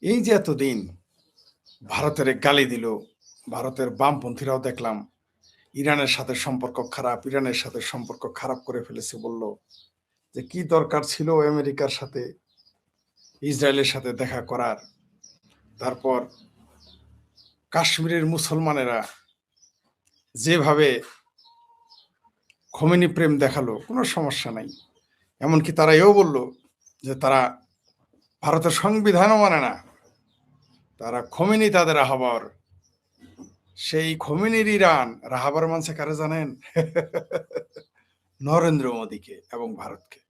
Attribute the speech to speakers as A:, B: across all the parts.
A: এই যে এতদিন ভারতের গালি দিল, ভারতের বামপন্থীরাও দেখলাম ইরানের সাথে সম্পর্ক খারাপ, ইরানের সাথে সম্পর্ক খারাপ করে ফেলেছে বলল। যে কি দরকার ছিল আমেরিকার সাথে ইসরায়েলের সাথে দেখা করার? তারপর কাশ্মীরের মুসলমানেরা যেভাবে খোমেনি প্রেম দেখালো, কোনো সমস্যা নাই। এমনকি তারা এও বলল যে তারা ভারতের সংবিধানও মানে না, তারা খোমেনি তাদের রাহাবার। সেই খোমেনির ইরান রাহাবার মানছে কারে জানেন? নরেন্দ্র মোদীকে এবং ভারতকে।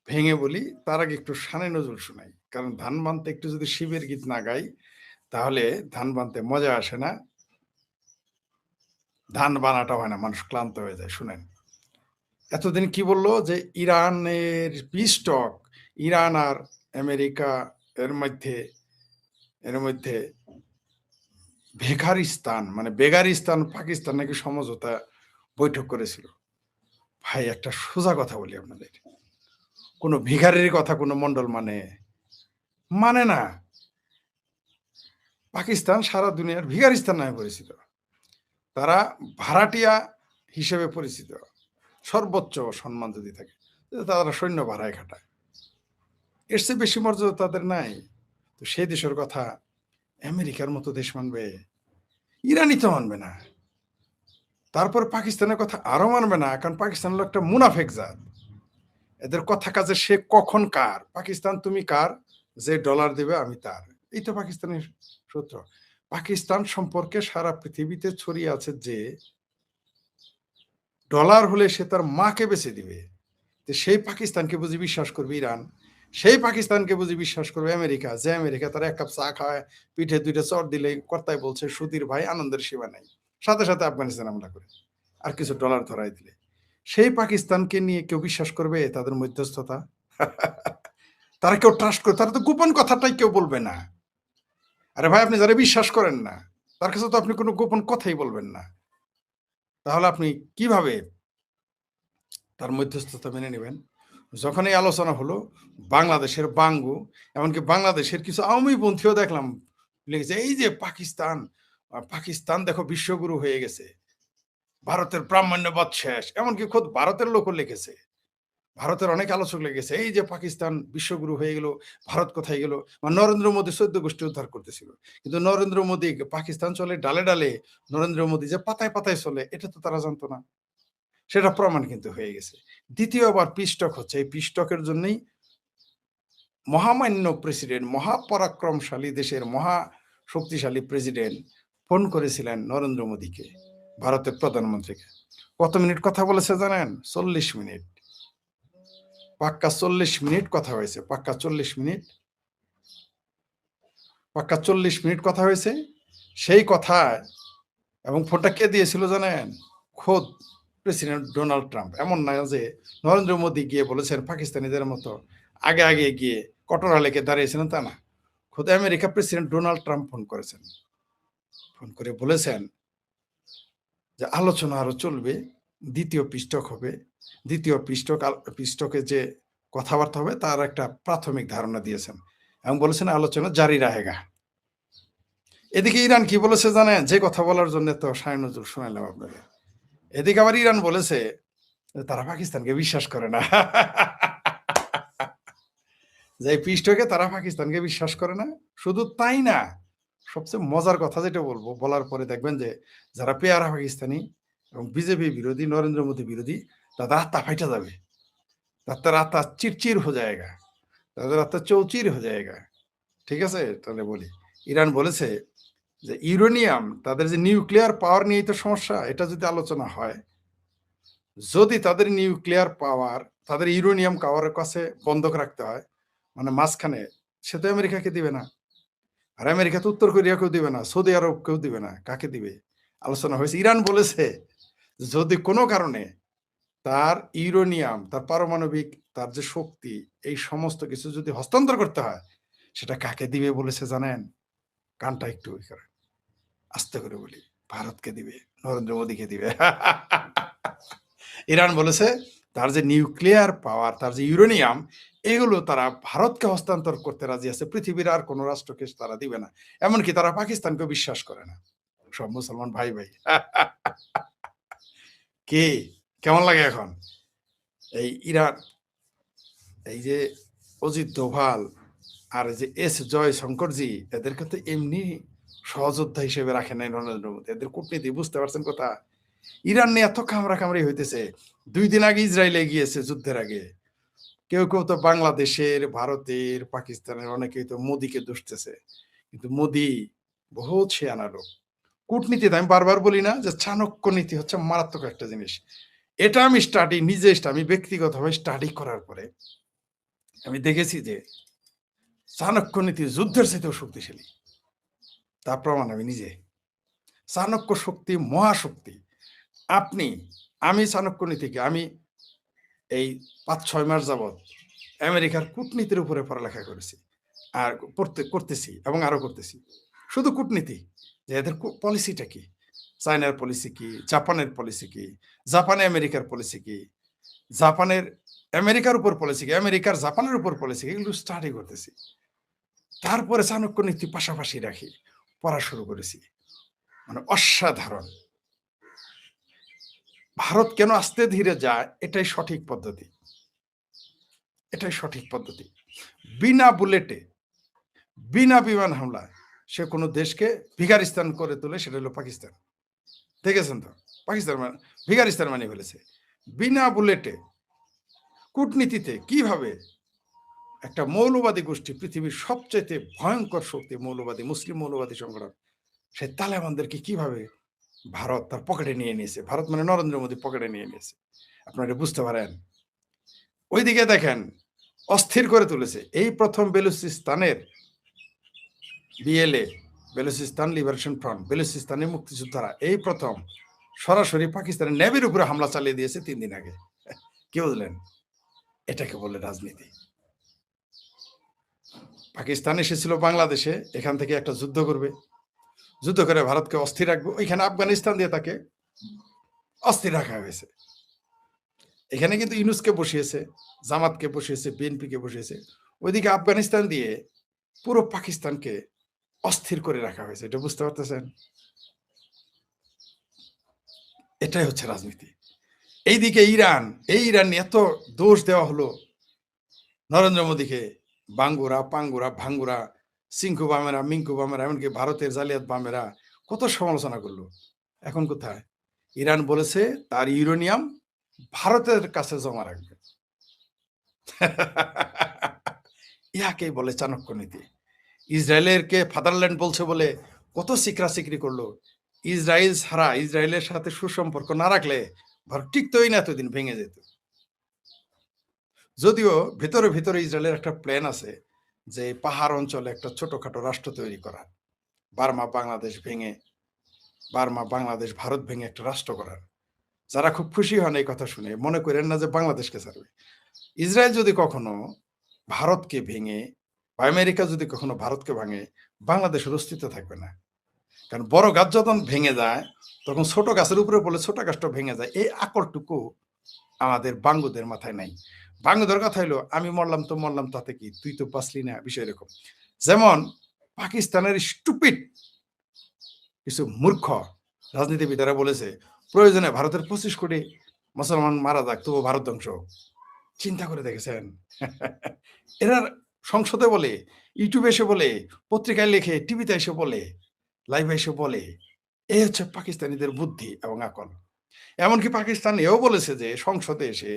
A: ভেঙে বলি, তার আগে একটু শানে নজরুল শোনাই, কারণ ধান বানতে একটু যদি শিবের গীত না গাই তাহলে ধান বানতে মজা আসে না, ধান বানাটা হয় না, মানুষ ক্লান্ত হয়ে যায়। শুনেন, এতদিন কি বললো যে ইরানের পিস্টক, ইরান আর আমেরিকা এর মধ্যে বেকারিস্তান মানে বেগারিস্তান পাকিস্তান নাকি সমঝোতা বৈঠক করেছিল। ভাই একটা সোজা কথা বলি আপনাদের, কোনো ভিখারির কথা কোনো মন্ডল মানে না। পাকিস্তান সারা দুনিয়ার ভিখারিস্তান নামে পরিচিত, তারা ভাড়াটিয়া হিসেবে পরিচিত, সর্বোচ্চ সম্মান যদি থাকে তারা সৈন্য ভাড়ায় খাটায়, এর চেয়ে বেশি মর্যাদা তাদের নাই। তো সেই দেশের কথা আমেরিকার মতো দেশ মানবে? ইরানই তো মানবে না। তারপর পাকিস্তানের কথা আরো মানবে না, কারণ পাকিস্তান হলো একটা মুনাফেক জাত। এদের কথা কাজে সে কখন কার, পাকিস্তান তুমি কার, যে ডলার দেবে আমি তার, এই তো পাকিস্তানের সূত্র। পাকিস্তান সম্পর্কে সারা পৃথিবীতে ছড়িয়ে আছে যে ডলার হলে সে তার মাকে বেঁচে দিবে। সেই পাকিস্তানকে বুঝি বিশ্বাস করবে ইরান? সেই পাকিস্তানকে বুঝি বিশ্বাস করবে আমেরিকা? যে আমেরিকা তার এক কাপ চা খায়, পিঠে দুইটা চট দিলে কর্তায় বলছে সুধীর ভাই আনন্দের সীমা নাই, সাথে সাথে আফগানিস্তান হামলা করে আর কিছু ডলার ধরাই দিলে সেই পাকিস্তানকে নিয়ে কেউ বিশ্বাস করবে তাদের মধ্যস্থতা? তারা কেউ ট্রাস্ট করে? তারা তো গোপন কথাটাই কেউ বলবে না। আরে ভাই, আপনি যারা বিশ্বাস করেন না তার কাছে তো আপনি কোনো গোপন কথাই বলবেন না, তাহলে আপনি কিভাবে তার মধ্যস্থতা মেনে নেবেন? যখন এই আলোচনা হলো, বাংলাদেশের বাঙ্গু, এমনকি বাংলাদেশের কিছু আওয়ামীপন্থীও দেখলাম লিখেছে, এই যে পাকিস্তান, পাকিস্তান দেখো বিশ্বগুরু হয়ে গেছে, ভারতের ব্রাহ্মণ্যবাদ শেষ। এমনকি খোদ ভারতের লোকও লিখেছে, ভারতের অনেক আলোচক লেগেছে, এই যে পাকিস্তান বিশ্বগুরু হয়ে গেল, ভারত কোথায় গেল? নরেন্দ্র মোদী 14 গোষ্ঠী উদ্ধার করতেছিল, কিন্তু নরেন্দ্র মোদী পাকিস্তান চলে ডালে ডালে, নরেন্দ্র মোদী যে পাতায় পাতায় চলে এটা তো তারা জানতো না। সেটা প্রমাণ কিন্তু হয়ে গেছে। দ্বিতীয়বার পিস্টক হচ্ছে, এই পিস্টকের জন্যই মহামান্য প্রেসিডেন্ট, মহাপরাক্রমশালী দেশের মহা শক্তিশালী প্রেসিডেন্ট ফোন করেছিলেন নরেন্দ্র মোদীকে, ভারতের প্রধানমন্ত্রীকে। কত মিনিট কথা বলেছে জানেন? 40 মিনিট, পাক্কা 40 মিনিট কথা হয়েছে, পাক্কা 40 মিনিট, পাক্কা 40 মিনিট কথা হয়েছে। সেই কথায়, এবং ফোনটা কে দিয়েছিল জানেন? খোদ প্রেসিডেন্ট ডোনাল্ড ট্রাম্প। এমন না যে নরেন্দ্র মোদী গিয়ে বলেছেন পাকিস্তানিদের মতো আগে আগে গিয়ে কটরা লেকে দাঁড়িয়েছিলেন, তা না। খোদ America president Donald Trump phone করেছেন, ফোন করে বলেছেন যে আলোচনা আরো চলবে, দ্বিতীয় পিস্টক হবে, দ্বিতীয় পিস্টকে যে কথাবার্তা হবে তার একটা প্রাথমিক ধারণা দিয়েছেন এবং বলেছেন আলোচনা জারি রাহেগা। এদিকে ইরান কি বলেছে জানেন? যে কথা বলার জন্য তো শাহ নজরুল শোনালাম আপনাদের, এদিকে আবার ইরান বলেছে তারা পাকিস্তানকে বিশ্বাস করে না। যে পৃষ্ঠকে তারা পাকিস্তানকে বিশ্বাস করে না। শুধু তাই না, সবচেয়ে মজার কথা যেটা বলবো, বলার পরে দেখবেন যে যারা পেয়ারা পাকিস্তানি এবং বিজেপি বিরোধী, নরেন্দ্র মোদী বিরোধী, তাদের আত্মা ফাইটা যাবে, তাদের আত্মা চিরচির হয়ে যায়গা, তাদের আত্মা চৌচির হয়ে যায়গা। ঠিক আছে, তাহলে বলি, ইরান বলেছে যে ইউরেনিয়াম, তাদের যে নিউক্লিয়ার পাওয়ার নিয়ে তো সমস্যা, এটা যদি আলোচনা হয়, যদি তাদের নিউক্লিয়ার পাওয়ার, তাদের ইউরেনিয়াম পাওয়ারের কাছে বন্ধক রাখতে হয়, মানে মাঝখানে, সে তো আমেরিকাকে দিবে না। আর আমেরিকা তো উত্তর কোরিয়াকেও দিবে না, সৌদি আরব কেউ দিবে না, কাকে দিবে? আলোচনা হয়েছে। ইরান বলেছে যদি কোনো কারণে তার ইউরেনিয়াম, তার পারমাণবিক, তার যে শক্তি, এই সমস্ত কিছু যদি হস্তান্তর করতে হয়, সেটা কাকে দিবে বলেছে জানেন? কানটা একটু আস্তে করে বলি, ভারতকে দিবে, নরেন্দ্র মোদীকে দিবে। ইরান বলেছে তার যে নিউক্লিয়ার পাওয়ার, তার যে ইউরেনিয়াম, এগুলো তারা ভারতকে হস্তান্তর করতে রাজি আছে, পৃথিবীর আর কোনো রাষ্ট্রকে তারা দিবে না। এমনকি তারা পাকিস্তানকেও বিশ্বাস করে না। সব মুসলমান ভাই ভাই। কি কেমন লাগে এখন? এই ইরান, এই যে অজিত দোভাল আর এই যে এস জয়শঙ্করজি, এদেরকে তো এমনি সহযোদ্ধা হিসেবে রাখে নাই নরেন্দ্র মোদী। এদের কূটনীতি বুঝতে পারছেন কথা? ইরান নিয়ে এত কামড়াকামড়ি হইতেছে। ২ দিন আগে ইসরায়েলে গিয়েছে যুদ্ধের আগে। কেউ তো বাংলাদেশের, ভারতের, পাকিস্তানের অনেকেই তো মোদীকে দুষতেছে। কিন্তু মোদী বহুত শেয়ানা লোক। কূটনীতিতে আমি বারবার বলি না যে চাণক্য নীতি হচ্ছে মারাত্মক একটা জিনিস। এটা আমি আমি ব্যক্তিগতভাবে স্টাডি করার পরে আমি দেখেছি যে চাণক্য নীতি যুদ্ধের চাইতেও শক্তিশালী। তার প্রমাণ আমি নিজে। চাণক্য শক্তি মহাশক্তি। আমি চাণক্য নীতিকে আমি এই ৫-৬ মাস যাবৎ আমেরিকার কূটনীতির উপরে পড়ালেখা করেছি। আর করতেছি এবং আরো করতেছি। শুধু কূটনীতি, যে এদের পলিসিটা কি? চায়নার পলিসি কি? জাপানের পলিসি কি? জাপানে আমেরিকার পলিসি কি? জাপানের আমেরিকার উপর পলিসি কি? আমেরিকার জাপানের উপর পলিসি কি? এগুলো স্টাডি করতেছি। তারপরে চাণক্য নীতি পাশাপাশি রাখি পড়া শুরু করেছি। মানে অসাধারণ। ভারত কেন আস্তে ধীরে যায়, এটাই সঠিক পদ্ধতি। এটাই সঠিক পদ্ধতি। বিনা বুলেটে, বিনা বিমান হামলায় সে কোনো দেশকে ভিখারিস্তান করে তোলে, সেটা হলো পাকিস্তান। দেখেছেন তো? পাকিস্তান ভিখারিস্তান বানিয়ে ফেলেছে। বিনা বুলেটে কূটনীতিতে কিভাবে একটা মৌলবাদী গোষ্ঠী, পৃথিবীর সবচাইতে ভয়ঙ্কর শক্তি মৌলবাদী, মুসলিম মৌলবাদী সংগঠন, সে তালেবানদেরকে কিভাবে ভারত তার পকেটে নিয়ে নিয়েছে। ভারত মানে নরেন্দ্র মোদী পকেটে নিয়ে নিয়েছে। আপনারা বুঝতে পারেন? ওইদিকে দেখেন অস্থির করে তুলেছে। এই প্রথম বেলুচিস্তানের বিএলএ, বেলুচিস্তান লিবারেশন ফ্রন্ট, বেলুচিস্তানের মুক্তিযোদ্ধারা এই প্রথম সরাসরি পাকিস্তানের নেভির উপরে হামলা চালিয়ে দিয়েছে ৩ দিন আগে। কি বুঝলেন? এটাকে বলে রাজনীতি। পাকিস্তান এসেছিল বাংলাদেশে, এখান থেকে একটা যুদ্ধ করবে, যুদ্ধ করে ভারতকে অস্থির রাখবে। ওইখানে আফগানিস্তান দিয়ে তাকে অস্থির রাখা হয়েছে। এখানে কিন্তু ইউনূসকে বসিয়েছে, জামাতকে বসিয়েছে, বিএনপিকে বসিয়েছে। ওইদিকে আফগানিস্তান দিয়ে পুরো পাকিস্তানকে অস্থির করে রাখা হয়েছে। এটা বুঝতে পারতেছেন? এটাই হচ্ছে রাজনীতি। এইদিকে ইরান, এই ইরান এত দোষ দেওয়া হলো নরেন্দ্র মোদীকে, বাঙ্গুরা, পাঙ্গুরা, ভাঙ্গুরা, সিংকু বামেরা, মিঙ্কু বামেরা, এমনকি ভারতের জালিয়াত বামেরা কত সমালোচনা করলো। এখন কোথায়? ইরান বলেছে তার ইউরেনিয়াম ভারতের কাছে জমা রাখবে। ইহাকেই বলে চাণক্য নীতি। ইসরায়েলের কে ফাদারল্যান্ড বলছে বলে কত সিকরি করলো। ইসরায়েল ছাড়া, ইসরায়েলের সাথে সুসম্পর্ক না রাখলে ভারত টিকতোই না, এতদিন ভেঙে যেত। যদিও ভিতরে ভিতরে ইসরায়েলের একটা প্ল্যান আছে যে পাহাড় অঞ্চলে একটা ছোটখাটো রাষ্ট্র তৈরি করা, বার্মা বাংলাদেশ ভেঙে, বার্মা বাংলাদেশ ভারত ভেঙে একটা রাষ্ট্র করার। যারা খুব খুশি হন এই কথা শুনে, মনে করেন না যে বাংলাদেশকে ছাড়বে। ইসরায়েল যদি কখনো ভারতকে ভেঙে বা আমেরিকা যদি কখনো ভারতকে ভাঙে, বাংলাদেশের অস্তিত্ব থাকবে না। কারণ বড় গাছ যখন ভেঙে যায়, তখন ছোট গাছের উপরে পড়লে ছোট গাছটা ভেঙে যায়। এই আকলটুকু আমাদের বাঙ্গুদের মাথায় নাই। বাঙ্গুদের কথা হলো আমি মরলাম তো মরলাম, তাতে কি, তুই তো বাঁচলি না, বিষয় এরকম। যেমন পাকিস্তানের স্টুপিড কিছু মূর্খ রাজনীতিবিদেরা বলেছে প্রয়োজনে ভারতের ২৫ কোটি মুসলমান মারা যাক, তবু ভারত ধ্বংস। চিন্তা করে দেখেছেন? এরা সংসদে বলে, ইউটিউবে এসে বলে, পত্রিকায় লেখে, টিভিতে এসে বলে, লাইভে এসে বলে। এই হচ্ছে পাকিস্তানিদের বুদ্ধি এবং আকল। এমনকি পাকিস্তান এও বলেছে যে সংসদে এসে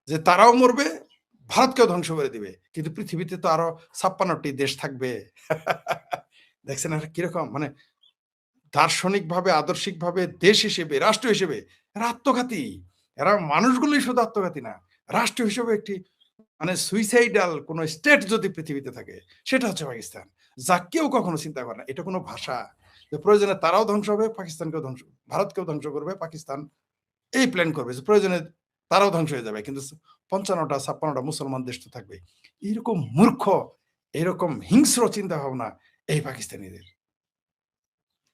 A: যে তারাও মরবে, ভারতকেও ধ্বংস করে দিবে, কিন্তু পৃথিবীতে তো আরো ৫৬টি দেশ থাকবে। দেখছেন এটা কিরকম? মানে দার্শনিকভাবে, আদর্শিকভাবে, দেশ হিসেবে, রাষ্ট্র হিসেবে এরা আত্মঘাতী। এরা মানুষগুলোই শুধু আত্মঘাতী না, রাষ্ট্র হিসেবে একটি মানে সুইসাইডাল কোন স্টেট যদি পৃথিবীতে থাকে, সেটা হচ্ছে পাকিস্তান। যা কেউ কখনো চিন্তা করে না। এটা কোনো ভাষা যে প্রয়োজনে তারাও ধ্বংস হবে, পাকিস্তানকেও ধ্বংস, ভারতকেও ধ্বংস করবে, পাকিস্তান এই প্ল্যান করবে যে প্রয়োজনে তারাও ধ্বংস হয়ে যাবে, কিন্তু ৫৫টা ৫৬টা মুসলমান দেশ তো থাকবে। এইরকম মূর্খ, এরকম হিংস্র চিন্তা ভাবনা এই পাকিস্তানিদের।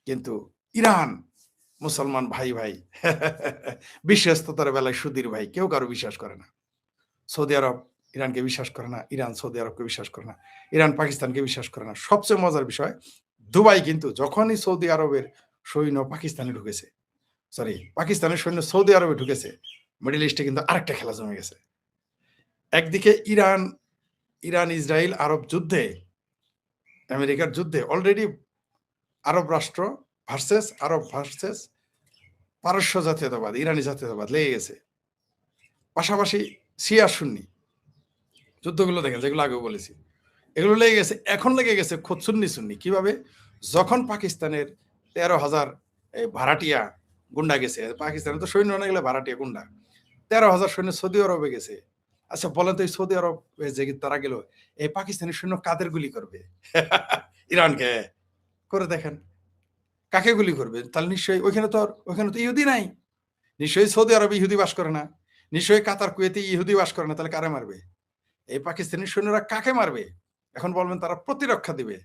A: কিন্তু ইরান মুসলমান ভাই ভাই, বিশ্বস্ততার বেলায় সুধীর ভাই, কেউ কারো বিশ্বাস করে না। সৌদি আরব ইরানকে বিশ্বাস করে না, ইরান সৌদি আরবকে বিশ্বাস করে না, ইরান পাকিস্তানকে বিশ্বাস করে না। সবচেয়ে মজার বিষয়, দুবাই কিন্তু যখনই সৌদি আরবের সৈন্য পাকিস্তানে ঢুকেছে, সরি পাকিস্তানের সৈন্য সৌদি আরবে ঢুকেছে, মিডল ইস্টে কিন্তু আরেকটা খেলা জমে গেছে। একদিকে ইরান, ইসরায়েল, আরব যুদ্ধে, আমেরিকার যুদ্ধে অলরেডি আরব রাষ্ট্র ভার্সেস আরব ভার্সেস পারস্য জাতীয়তাবাদ, ইরানি জাতীয়তাবাদ লেগে গেছে। পাশাপাশি শিয়া সুন্নি যুদ্ধগুলো দেখেন, যেগুলো আগেও বলেছি, এগুলো লেগে গেছে। এখন লেগে গেছে খোদ সুন্নি সুন্নি। কিভাবে? যখন পাকিস্তানের ১৩,০০০ এই ভাড়াটিয়া গুন্ডা গেছে, পাকিস্তানে তো সৈন্য না গেলে ভাড়াটিয়া গুন্ডা, ১৩,০০০ সৈন্য সৌদি আরবে গেছে। আচ্ছা বলেন তো, এই সৌদি আরব যে তারা গেল, এই পাকিস্তানি সৈন্য কাদের গুলি করবে? ইরানকে। করে দেখেন কাকে গুলি করবে? তাহলে নিশ্চয়ই ওইখানে তো ইহুদি নাই, নিশ্চয়ই সৌদি আরবে ইহুদি বাস করে না, নিশ্চয়ই কাতার কুয়েতে ইহুদি বাস করে না, তাহলে কারে মারবে? এই পাকিস্তানি সৈন্যরা কাকে মারবে? এখন বলবেন তারা প্রতিরক্ষা দিবে।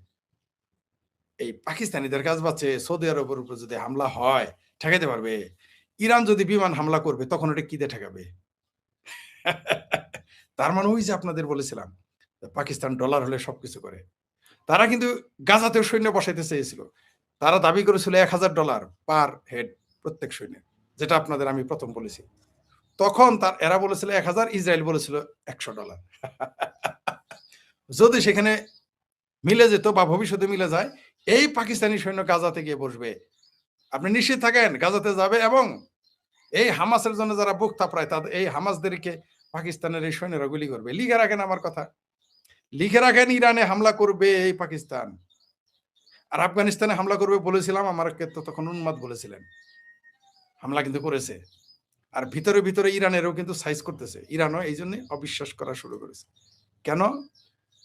A: এই পাকিস্তানিদের কাজ বাচ্ছে সৌদি আরবের উপর যদি হামলা হয় ঠেকাইতে পারবে। ইরান যদি বিমান হামলা করবে তখন ওটা কি দিয়ে ঠেকাবে? তার মানে ওই যে আপনাদের বলেছিলাম, পাকিস্তান ডলার হলে সবকিছু করে। তারা কিন্তু গাজাতেও সৈন্য বসাইতে চেয়েছিল। তারা দাবি করেছিল $১,০০০ পার হেড প্রত্যেক সৈন্যের, যেটা আপনাদের আমি প্রথম বলেছি। তখন এরা বলেছিল ১,০০০, ইসরায়েল বলেছিল $১০০। যদি সেখানে মিলে যেত বা ভবিষ্যতে মিলে যায়, এই পাকিস্তানি সৈন্য গাজাতে গিয়ে বসবে। আপনি নিশ্চিত থাকেন গাজাতে যাবে, এবং এই হামাসের জন্য যারা বুক থাপড়ায় তাদের, এই হামাসদেরকে পাকিস্তানের এই সৈন্যরা গুলি করবে। লিখে রাখেন আমার কথা, লিখে রাখেন, ইরানে হামলা করবে এই পাকিস্তান। আর আফগানিস্তানে হামলা করবে বলেছিলাম, আমাকে তো তখন উন্মাদ বলেছিলেন। হামলা কিন্তু করেছে। আর ভিতরে ভিতরে ইরানেরও কিন্তু সাইজ করতেছে। ইরানও এই জন্য অবিশ্বাস করা শুরু করেছে। কেন?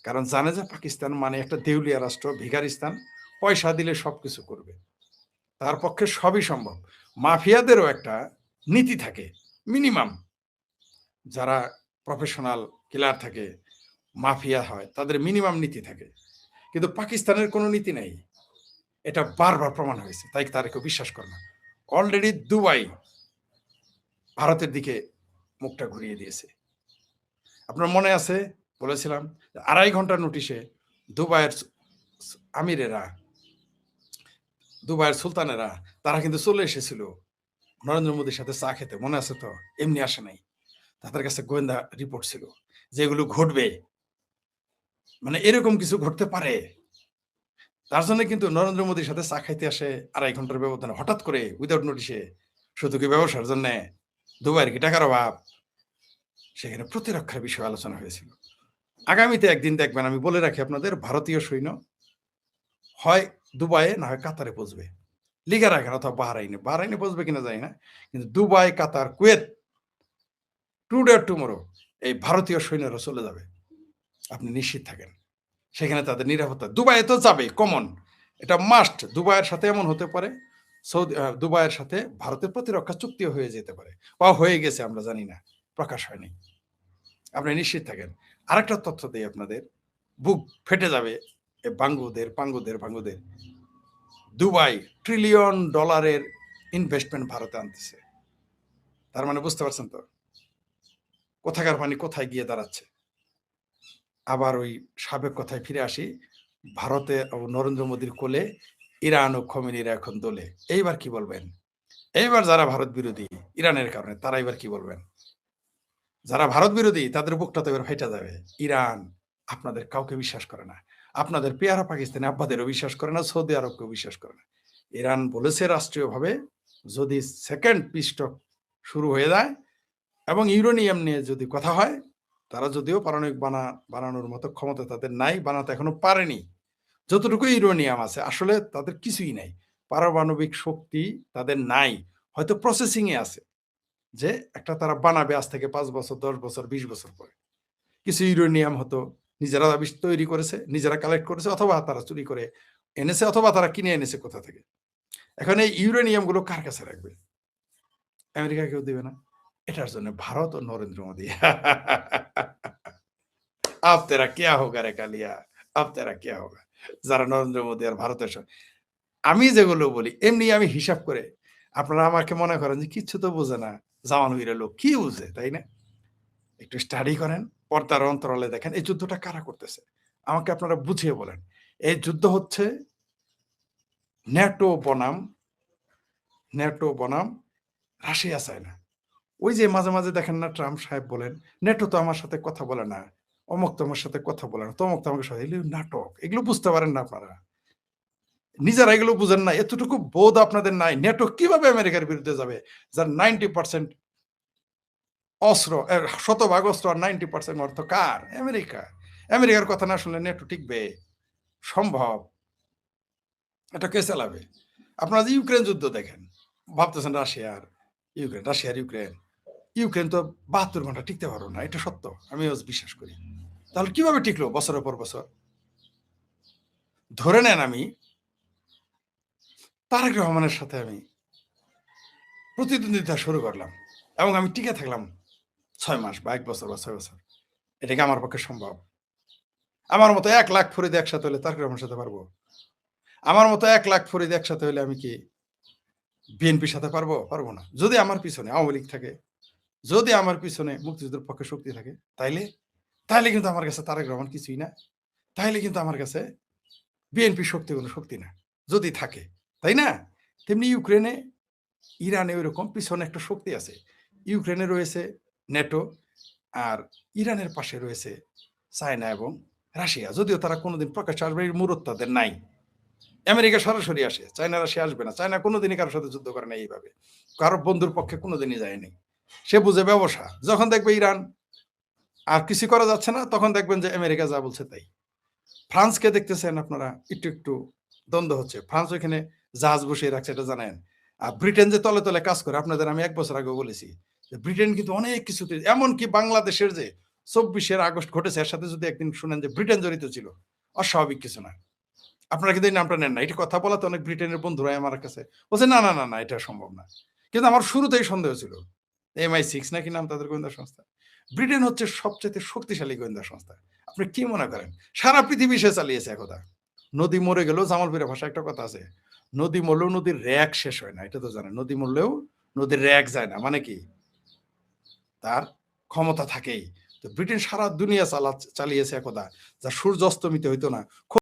A: কারণ জানে যে পাকিস্তান মানে একটা দেউলিয়া রাষ্ট্র, ভিখারিস্তান, পয়সা দিলে সবকিছু করবে, তার পক্ষে সবই সম্ভব। মাফিয়াদেরও একটা নীতি থাকে মিনিমাম, যারা প্রফেশনাল কিলার থাকে, মাফিয়া হয়, তাদের মিনিমাম নীতি থাকে। কিন্তু পাকিস্তানের কোনো নীতি নেই, এটা বারবার প্রমাণ হয়েছে, তাই তারা কেউ বিশ্বাস করে না। অলরেডি দুবাই ভারতের দিকে মুখটা ঘুরিয়ে দিয়েছে। আপনার মনে আছে বলেছিলাম ২.৫ ঘন্টার নোটিশে দুবাইয়ের আমিরেরা, দুবাইয়ের সুলতানেরা, তারা কিন্তু চলে এসেছিল নরেন্দ্র মোদীর সাথে চা খেতে। মনে আছে তো? এমনি আসে নাই, তাদের কাছে গোয়েন্দা রিপোর্ট ছিল যেগুলো ঘটবে, মানে এরকম কিছু ঘটতে পারে। তার জন্য কিন্তু নরেন্দ্র মোদীর সাথে চা খাইতে আসে ২.৫ ঘন্টার ব্যবধানে, হঠাৎ করে উইদাউট নোটিশে। শুধু কি ব্যবসার জন্য? দুবাইয়ের কি টাকার অভাব? সেখানে প্রতিরক্ষার বিষয়ে আলোচনা হয়েছিল। আগামীতে একদিন দেখবেন, আমি বলে রাখি আপনাদের, ভারতীয় সৈন্য হয় দুবাইয়ে না হয় কাতারে পৌঁছবে। লিখে রাখেন, অথবা বাহরাইনে। বাহরাইনে পৌঁছবে কিনা জানি না, কিন্তু দুবাই, কাতার, কুয়েত, টুডে টুমোরো এই ভারতীয় সৈন্যরা চলে যাবে, আপনি নিশ্চিত থাকেন। সেখানে তাদের নিরাপত্তা, দুবাইয়ে তো যাবে কমন, এটা মাস্ট। দুবাইয়ের সাথে এমন হতে পারে, দুবাইয়ের সাথে ভারতের প্রতিরক্ষা চুক্তিও হয়ে যেতে পারে, বা হয়ে গেছে, আমরা জানি না, প্রকাশ হয়নি। আপনি নিশ্চিত থাকেন। আরেকটা তথ্য দিই আপনাদের, বুক ফেটে যাবে পাঙ্গুদের। দুবাই $1 ট্রিলিয়ন ইনভেস্টমেন্ট ভারতে আনতেছে। তার মানে বুঝতে পারছেন তো কোথাকার পানি কোথায় গিয়ে দাঁড়াচ্ছে। আবার ওই সাবেক কথায় ফিরে আসি, ভারতে নরেন্দ্র মোদীর কোলে ইরান ও খোমেনিরা এখন দোলে। এইবার কি বলবেন? এইবার যারা ভারত বিরোধী ইরানের কারণে, তারা এবার কি বলবেন? যারা ভারত বিরোধী তাদের বুকটা তো এবার ফেটে যাবে। ইরান আপনাদের কাউকে বিশ্বাস করে না, আপনাদের পেয়ারা পাকিস্তানি আব্বাদেরও বিশ্বাস করে না, সৌদি আরবকেও বিশ্বাস করে না। ইরান বলেছে রাষ্ট্রীয়ভাবে, যদি সেকেন্ড পিস টক শুরু হয়ে যায় এবং ইউরেনিয়াম নিয়ে যদি কথা হয়, তারা যদিও পারমাণবিক বানানোর মতো ক্ষমতা তাদের নাই, বানাতে এখনো পারেনি। যতটুকু ইউরেনিয়াম আছে আসলে তাদের কিছুই নাই, পারমাণবিক শক্তি তাদের নাই, হয়তো প্রসেসিং এ আছে, যে একটা তারা বানাবে আজ থেকে 5 বছর, 10 বছর, 20 বছর পরে। কিছু ইউরেনিয়াম হতো নিজেরা তৈরি করেছে, নিজেরা কালেক্ট করেছে, অথবা তারা চুরি করে এনেছে, অথবা তারা কিনে এনেছে কোথা থেকে। এখন এই ইউরেনিয়াম গুলো কার কাছে রাখবে? আমেরিকা কেউ দিবে না। এটার জন্য ভারত ও নরেন্দ্র মোদী আব তেরা কিয়া হোগা রে কালিয়া, আব তেরা কিয়া হোগা। যারা নরেন্দ্র মোদী আর ভারতের সঙ্গে, আমি যেগুলো বলি এমনি আমি হিসাব করে, আপনারা আমাকে মনে করেন যে কিচ্ছু তো বোঝে না, জামান হইরে লোক, কি বুঝে, তাই না? একটু স্টাডি করেন, পর্দার অন্তরালে দেখেন এই যুদ্ধটা কারা করতেছে? আমাকে আপনারা বুঝিয়ে বলেন। এই যুদ্ধ হচ্ছে ন্যাটো বনাম ন্যাটো বনাম রাশিয়া, চায়না। ওই যে মাঝে, মাঝে দেখেন না ট্রাম্প সাহেব বলেন, "নেটো তো আমার সাথে কথা বলে না। অমুক তো আমার সাথে কথা বলে না। তমুক তো আমাকে এগুলো নাটক। এগুলো বুঝতে পারেন না আপনারা। নিজেরা এগুলো বুঝেন না। এতটুকু বোধ আপনাদের নাই। নেটো কিভাবে আমেরিকার বিরুদ্ধে যাবে? যার 90% অস্ত্র, শতভাগ অস্ত্র আর 90% অর্থ কার? আমেরিকা। আমেরিকার কথা না শুনলে নেটো টিকবে? সম্ভব। এটা কে চালাবে? আপনারা যে ইউক্রেন যুদ্ধ দেখেন, ভাবতেছেন রাশিয়া আর ইউক্রেন। ইউক্রেন তো ৭২ ঘন্টা টিকতে পারলো না। এটা সত্য। আমিও বিশ্বাস করি। তাহলে কিভাবে টিকলো বছরের পর বছর? ধরে নেন আমি তারেক রহমানের সাথে আমি প্রতিদ্বন্দ্বিতা শুরু করলাম এবং আমি টিকে থাকলাম ৬ মাস বা ১ বছর বা ৬ বছর। এটা কি আমার পক্ষে সম্ভব? আমার মতো ১,০০,০০০ ফরিদ একসাথে হলে তারেক রহমানের সাথে পারবো? আমার মতো ১,০০,০০০ ফরিদ একসাথে হলে আমি কি বিএনপির সাথে পারবো? পারবো না। যদি আমার পিছনে আওয়ামী লীগ থাকে, যদি আমার পিছনে মুক্তিযুদ্ধের পক্ষে শক্তি থাকে, তাইলে? তাইলে কিন্তু আমার কাছে তারেক রহমান কিছুই না। তাইলে কিন্তু আমার কাছে বিএনপির শক্তি কোনো শক্তি না। যদি থাকে। তাই না? তেমনি ইরানে ঐরকম পিছনে একটা শক্তি আছে। ইউক্রেনে রয়েছে ন্যাটো আর ইরানের পাশে রয়েছে চায়না এবং রাশিয়া। যদিও তারা কোনোদিন প্রকাশ্যে আসবে এর মুরত তাদের নাই। আমেরিকা সরাসরি আসে। চায়না রাশিয়া আসবে না। চায়না কোনোদিনই কারো সাথে যুদ্ধ করে নাই এইভাবে। কারো বন্ধুর পক্ষে কোনোদিনই যায়নি। সে বুঝে ব্যবসা। যখন দেখবে ইরান আর কিছু করা যাচ্ছে না, তখন দেখবেন যে আমেরিকা যা বলছে তাই। ফ্রান্সকে দেখতেছেন আপনারা একটু দ্বন্দ্ব হচ্ছে। ফ্রান্স ওইখানে জাহাজ বসিয়ে রাখছে এটা জানেন। আর ব্রিটেন যে তলে, তলে কাজ করে আপনাদের আমি ১ বছর আগেও বলেছি। যে ব্রিটেন কিন্তু অনেক কিছুতে এমনকি বাংলাদেশের যে ২৪ আগস্ট ঘটেছে এর সাথে যদি একদিন শুনেন যে ব্রিটেন জড়িত ছিল, অস্বাভাবিক কিছু না। আপনারা কিন্তু এই নামটা নেন না। এটা কথা বলাতে অনেক ব্রিটেনের বন্ধুরা আমার কাছে বলছে, "না, এটা সম্ভব না।" কিন্তু আমার শুরুতেই সন্দেহ ছিল। MI6 নাকি নাম তাদের গোয়েন্দা সংস্থা। ব্রিটেন হচ্ছে সবচাইতে শক্তিশালী গোয়েন্দা সংস্থা। আপনি কি মনে করেন? সারা পৃথিবী সে চালিয়েছে একদা। নদী মরে গেলেও জামালপুরের ভাষায় একটা কথা আছে। নদী মরলেও নদীর র‍্যাগ শেষ হয় না। এটা তো জানেন। নদী মরলেও নদীর র‍্যাগ যায় না। মানে কি? তার ক্ষমতা থাকেই। তো ব্রিটেন সারা দুনিয়া চালিয়েছে একদা। যা সূর্য অস্তমিত হইতো না।